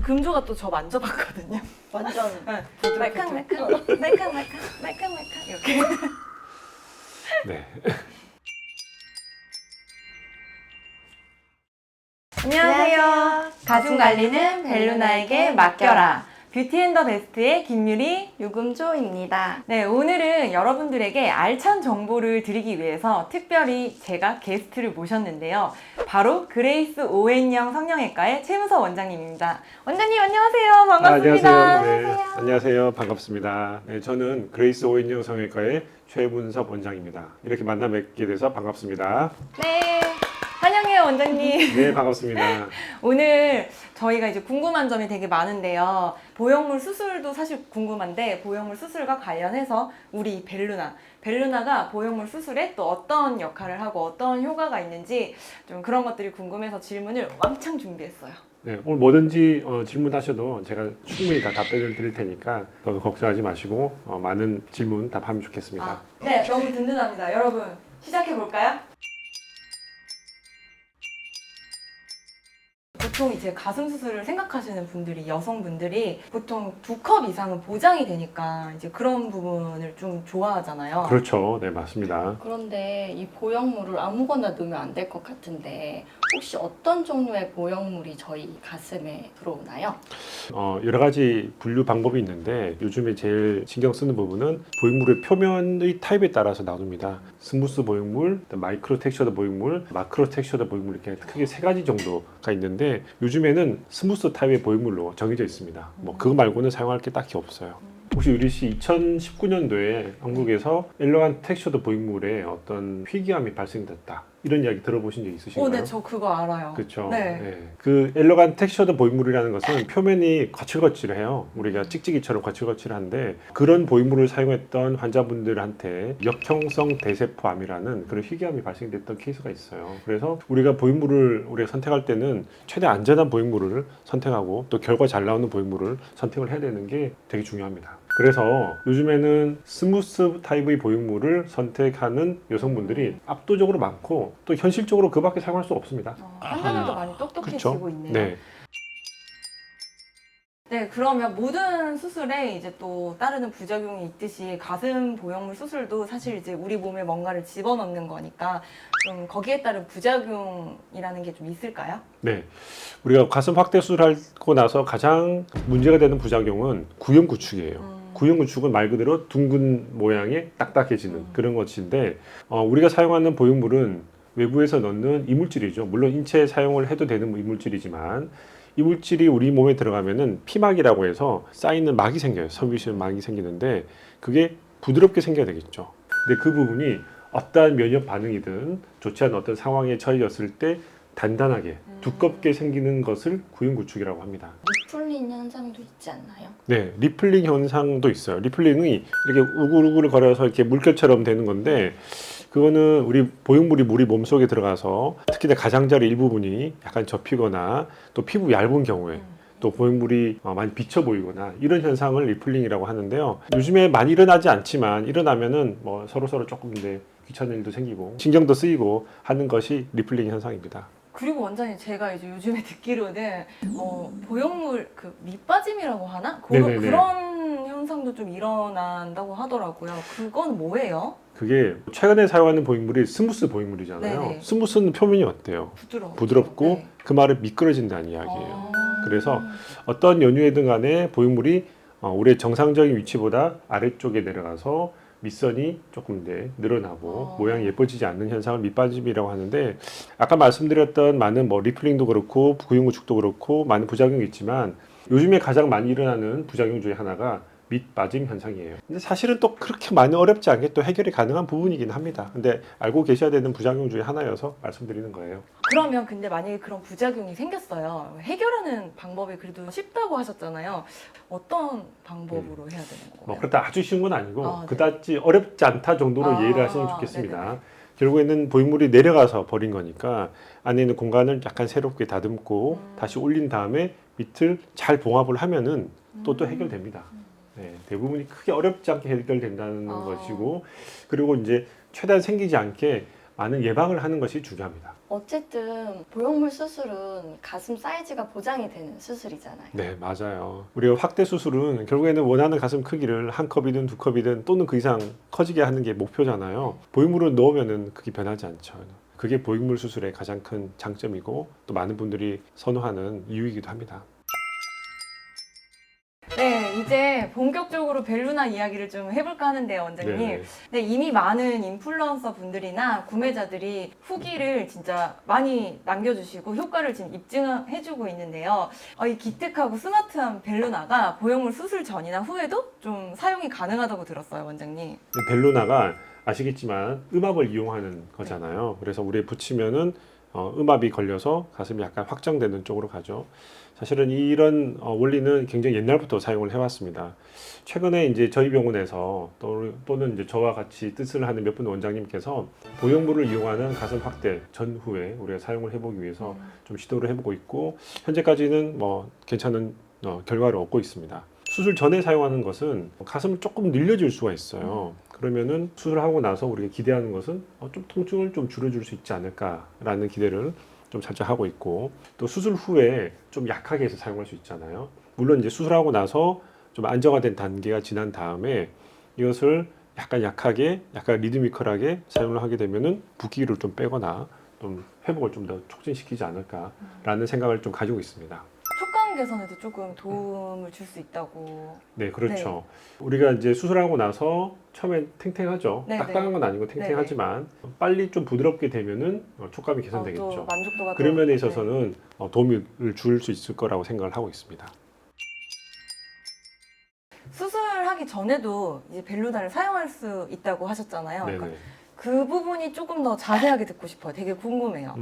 금조가 또 저 만져봤거든요. 완전 네. 부드럽게 말캉 이렇게. 네. 안녕하세요. 가슴 관리는 벨루나에게 맡겨라. 뷰티앤더베스트의 김유리, 유금조입니다. 네, 오늘은 여러분들에게 알찬 정보를 드리기 위해서 특별히 제가 게스트를 모셨는데요. 바로 그레이스 오웬영 성형외과의 최무서 원장님입니다. 원장님 안녕하세요. 반갑습니다. 안녕하세요. 네, 안녕하세요. 반갑습니다. 네, 저는 그레이스 오웬영 성형외과의 최문섭 원장입니다. 이렇게 만나 뵙게 돼서 반갑습니다. 네, 환영해요 원장님. 네, 반갑습니다. 오늘 저희가 이제 궁금한 점이 되게 많은데요. 보형물 수술도 사실 궁금한데 보형물 수술과 관련해서 우리 벨루나가 보형물 수술에 또 어떤 역할을 하고 어떤 효과가 있는지 좀 그런 것들이 궁금해서 질문을 왕창 준비했어요. 네, 오늘 뭐든지 질문하셔도 제가 충분히 다 답변을 드릴 테니까 너무 걱정하지 마시고 많은 질문 답하면 좋겠습니다. 네, 너무 든든합니다. 여러분 시작해 볼까요? 보통 이제 가슴 수술을 생각하시는 분들이 여성분들이 보통 2컵 이상은 보장이 되니까 이제 그런 부분을 좀 좋아하잖아요. 그렇죠. 네, 맞습니다. 그런데 이 보형물을 아무거나 넣으면 안 될 것 같은데 혹시 어떤 종류의 보형물이 저희 가슴에 들어오나요? 여러 가지 분류 방법이 있는데 요즘에 제일 신경 쓰는 부분은 보형물의 표면의 타입에 따라서 나눕니다. 스무스 보형물, 마이크로 텍스처드 보형물, 마크로 텍스처드 보형물 이렇게 크게 3가지 정도가 있는데 요즘에는 스무스 타입의 보형물로 정해져 있습니다. 뭐 그거 말고는 사용할 게 딱히 없어요. 혹시 유리 씨 2019년도에 한국에서 엘러간 텍스처드 보형물에 어떤 희귀암이 발생됐다 이런 이야기 들어보신 적 있으신가요? 네, 저 그거 알아요. 그렇죠. 네. 네. 그 엘러간 텍스처드 보형물이라는 것은 표면이 거칠거칠해요. 우리가 찍찍이처럼 거칠거칠한데 그런 보형물을 사용했던 환자분들한테 역형성 대세포암이라는 그런 희귀암이 발생됐던 케이스가 있어요. 그래서 우리가 보형물을 우리가 선택할 때는 최대한 안전한 보형물을 선택하고 또 결과 잘 나오는 보형물을 선택을 해야 되는 게 되게 중요합니다. 그래서 요즘에는 스무스 타입의 보형물을 선택하는 여성분들이 압도적으로 많고 또 현실적으로 그 밖에 사용할 수 없습니다. 환자들도 많이 똑똑해지고 있네요. 네. 네, 그러면 모든 수술에 이제 또 따르는 부작용이 있듯이 가슴 보형물 수술도 사실 이제 우리 몸에 뭔가를 집어넣는 거니까 좀 거기에 따른 부작용이라는 게 좀 있을까요? 네. 우리가 가슴 확대 수술하고 나서 가장 문제가 되는 부작용은 구형 구축이에요. 구형 구축은 말 그대로 둥근 모양의 딱딱해지는 그런 것인데 우리가 사용하는 보형물은 외부에서 넣는 이물질이죠. 물론 인체에 사용을 해도 되는 이물질이지만 이물질이 우리 몸에 들어가면은 피막이라고 해서 쌓이는 막이 생겨요. 섬유실 막이 생기는데 그게 부드럽게 생겨야 되겠죠. 근데 그 부분이 어떠한 면역 반응이든 좋지 않은 어떤 상황에 처해졌을 때 단단하게 두껍게 생기는 것을 구형 구축이라고 합니다. 리플린 현상도 있지 않나요? 네, 리플링 현상도 있어요. 리플링이 이렇게 우글우글 거려서 이렇게 물결처럼 되는 건데 그거는 우리 보형물이 우리 몸속에 들어가서 특히 가장자리 일부분이 약간 접히거나 또 피부 얇은 경우에 또 보형물이 많이 비쳐 보이거나 이런 현상을 리플링이라고 하는데요. 요즘에 많이 일어나지 않지만 일어나면은 뭐 서로 조금 이제 귀찮은 일도 생기고 신경도 쓰이고 하는 것이 리플링 현상입니다. 그리고 원장님 제가 이제 요즘에 듣기로는 보형물 그 밑빠짐이라고 하나? 네네네. 그런 현상도 좀 일어난다고 하더라고요. 그건 뭐예요? 그게 최근에 사용하는 보형물이 스무스 보형물이잖아요. 네네. 스무스는 표면이 어때요? 부드럽고 네. 그 말은 미끄러진다는 이야기예요. 그래서 어떤 연유에든 간에 보형물이 우리의 정상적인 위치보다 아래쪽에 내려가서 밑선이 조금 이제 늘어나고 모양이 예뻐지지 않는 현상을 밑빠짐이라고 하는데 아까 말씀드렸던 많은 뭐 리플링도 그렇고 구형 구축도 그렇고 많은 부작용이 있지만 요즘에 가장 많이 일어나는 부작용 중에 하나가 밑빠짐 현상이에요. 근데 사실은 또 그렇게 많이 어렵지 않게 또 해결이 가능한 부분이긴 합니다. 근데 알고 계셔야 되는 부작용 중에 하나여서 말씀드리는 거예요. 그러면 근데 만약에 그런 부작용이 생겼어요. 해결하는 방법이 그래도 쉽다고 하셨잖아요. 어떤 방법으로 해야 되는 거예요? 뭐 그렇다 아주 쉬운 건 아니고 네. 그다지 어렵지 않다 정도로 이해를 하시면 좋겠습니다. 결국에는 보형물이 내려가서 버린 거니까 안에 있는 공간을 약간 새롭게 다듬고 다시 올린 다음에 밑을 잘 봉합을 하면은 또 해결됩니다. 네, 대부분이 크게 어렵지 않게 해결된다는 것이고 그리고 이제 최대한 생기지 않게 많은 예방을 하는 것이 중요합니다. 어쨌든 보형물 수술은 가슴 사이즈가 보장이 되는 수술이잖아요. 네, 맞아요. 우리가 확대 수술은 결국에는 원하는 가슴 크기를 한 컵이든 두 컵이든 또는 그 이상 커지게 하는 게 목표잖아요. 보형물을 넣으면은 그게 변하지 않죠. 그게 보형물 수술의 가장 큰 장점이고 또 많은 분들이 선호하는 이유이기도 합니다. 네, 이제 본격적으로 벨루나 이야기를 좀 해볼까 하는데요, 원장님. 네네. 네, 이미 많은 인플루언서 분들이나 구매자들이 후기를 진짜 많이 남겨주시고 효과를 지금 입증해주고 있는데요. 이 기특하고 스마트한 벨루나가 보형물 수술 전이나 후에도 좀 사용이 가능하다고 들었어요, 원장님. 벨루나가 아시겠지만 음압을 이용하는 거잖아요. 그래서 우리에 붙이면은 음압이 걸려서 가슴이 약간 확장되는 쪽으로 가죠. 사실은 이런 원리는 굉장히 옛날부터 사용을 해왔습니다. 최근에 이제 저희 병원에서 또는 이제 저와 같이 뜻을 하는 몇 분 원장님께서 보형물을 이용하는 가슴 확대 전후에 우리가 사용을 해보기 위해서 좀 시도를 해보고 있고 현재까지는 뭐 괜찮은 결과를 얻고 있습니다. 수술 전에 사용하는 것은 가슴을 조금 늘려줄 수가 있어요. 그러면은 수술하고 나서 우리가 기대하는 것은 좀 통증을 좀 줄여줄 수 있지 않을까라는 기대를 좀 살짝 하고 있고 또 수술 후에 좀 약하게 해서 사용할 수 있잖아요. 물론 이제 수술하고 나서 좀 안정화된 단계가 지난 다음에 이것을 약간 약하게, 약간 리드미컬하게 사용을 하게 되면은 붓기를 좀 빼거나 좀 회복을 좀 더 촉진시키지 않을까라는 생각을 좀 가지고 있습니다. 촉감 개선에도 조금 도움을 줄 수 있다고. 네, 그렇죠. 우리가 이제 수술하고 나서 처음엔 탱탱하죠. 네, 딱딱한 건 아니고 탱탱하지만 빨리 좀 부드럽게 되면은 촉감이 또 개선되겠죠. 만족도가 그런 더- 면에 네. 있어서는 도움을 줄 수 있을 거라고 생각을 하고 있습니다. 수술하기 전에도 이제 벨루나를 사용할 수 있다고 하셨잖아요. 네네. 그러니까 그 부분이 조금 더 자세하게 듣고 싶어요. 되게 궁금해요.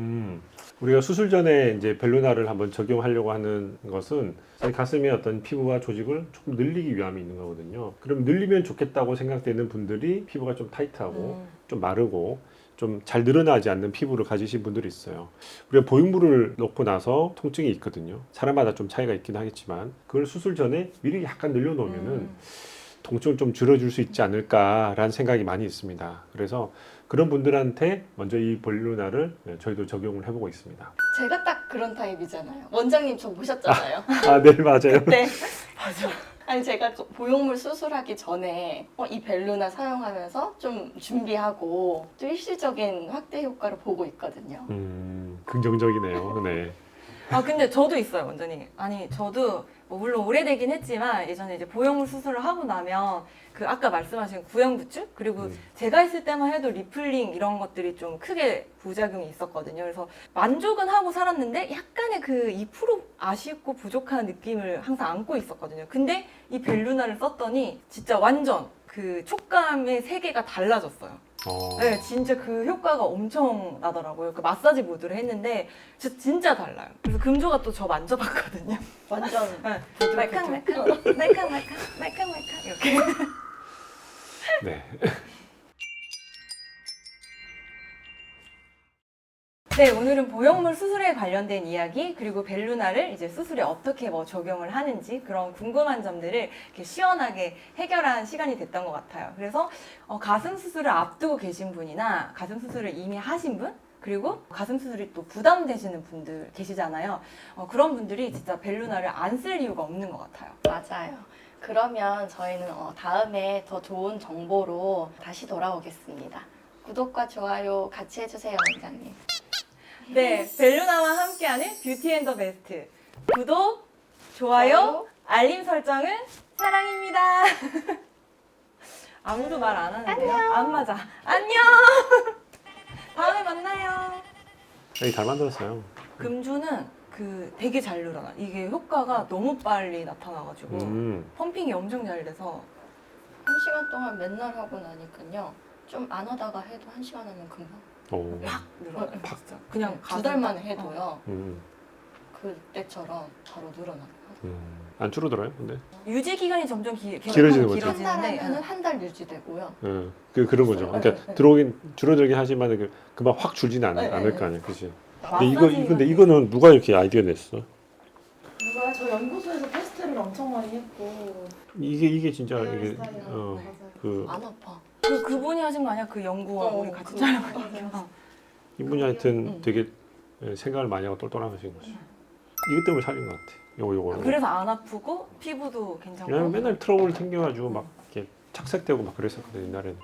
우리가 수술 전에 이제 벨루나를 한번 적용하려고 하는 것은 저희 가슴의 어떤 피부와 조직을 조금 늘리기 위함이 있는 거거든요. 그럼 늘리면 좋겠다고 생각되는 분들이 피부가 좀 타이트하고 좀 마르고 좀 잘 늘어나지 않는 피부를 가지신 분들이 있어요. 우리가 보형물을 넣고 나서 통증이 있거든요. 사람마다 좀 차이가 있긴 하겠지만 그걸 수술 전에 미리 약간 늘려놓으면은 통증을 좀 줄여줄 수 있지 않을까라는 생각이 많이 있습니다. 그래서 그런 분들한테 먼저 이 벨루나를 저희도 적용을 해보고 있습니다. 제가 딱 그런 타입이잖아요. 원장님 저 보셨잖아요. 아, 네, 맞아요. 네. 맞아. 아니 제가 그 보형물 수술하기 전에 이 벨루나 사용하면서 좀 준비하고 또 일시적인 확대 효과를 보고 있거든요. 긍정적이네요. 네. 근데 저도 있어요, 원장님. 아니, 저도 뭐 물론 오래되긴 했지만 예전에 이제 보형물 수술을 하고 나면 그 아까 말씀하신 구형 구축 그리고 제가 했을 때만 해도 리플링 이런 것들이 좀 크게 부작용이 있었거든요. 그래서 만족은 하고 살았는데 약간의 그 2% 아쉽고 부족한 느낌을 항상 안고 있었거든요. 근데 이 벨루나를 썼더니 진짜 완전 그 촉감의 세계가 달라졌어요. 네, 진짜 그 효과가 엄청 나더라고요. 그 마사지 모드를 했는데 진짜 달라요. 그래서 금조가 또 저 만져봤거든요. 완전 네. 말캉말캉 이렇게. 네. 네, 오늘은 보형물 수술에 관련된 이야기 그리고 벨루나를 이제 수술에 어떻게 뭐 적용을 하는지 그런 궁금한 점들을 이렇게 시원하게 해결한 시간이 됐던 것 같아요. 그래서 가슴 수술을 앞두고 계신 분이나 가슴 수술을 이미 하신 분 그리고 가슴 수술이 또 부담되시는 분들 계시잖아요. 그런 분들이 진짜 벨루나를 안 쓸 이유가 없는 것 같아요. 맞아요. 그러면 저희는 다음에 더 좋은 정보로 다시 돌아오겠습니다. 구독과 좋아요 같이 해주세요, 원장님. 네, 벨루나와 함께하는 뷰티 앤 더 베스트. 구독, 좋아요, 알림 설정은 사랑입니다. 아무도 말 안 하는데요? 안 맞아. 안녕! 다음에 만나요. 잘 만들었어요. 금주는 그 되게 잘 늘어나. 이게 효과가 너무 빨리 나타나가지고 펌핑이 엄청 잘 돼서 1시간 동안 맨날 하고 나니까요. 좀 안 하다가 해도 1시간 하면 금방. 팍 늘어나. 진짜. 그냥 두 달 만에 해도요. 음, 그때처럼 바로 늘어나요. 안 줄어들어요, 근데? 유지 기간이 점점 길어지는 거죠. 한 달 길어지는데 하면은 한 달 유지되고요. 그런 거죠. 그러니까 줄어들긴 하지만 금방 확 줄지는 않을 거 아니에요, 그렇지? 근데 이거는 누가 이렇게 아이디어 냈어? 누가 저 연구소에서 테스트를 엄청 많이 했고 이게 진짜 이게 스타일이라고. 어, 맞아요. 그 안 아파. 그분이 하신 거 아니야? 그 연구원 우리 같이 촬영하니까. 이분이 하여튼 되게 생각을 많이 하고 똘똘하신 거죠. 이것 때문에 살린 것 같아. 요거. 그래서 안 아프고 피부도 괜찮고. 왜냐면 맨날 트러블 생겨가지고 막 이렇게 착색되고 막 그랬었거든 옛날에는.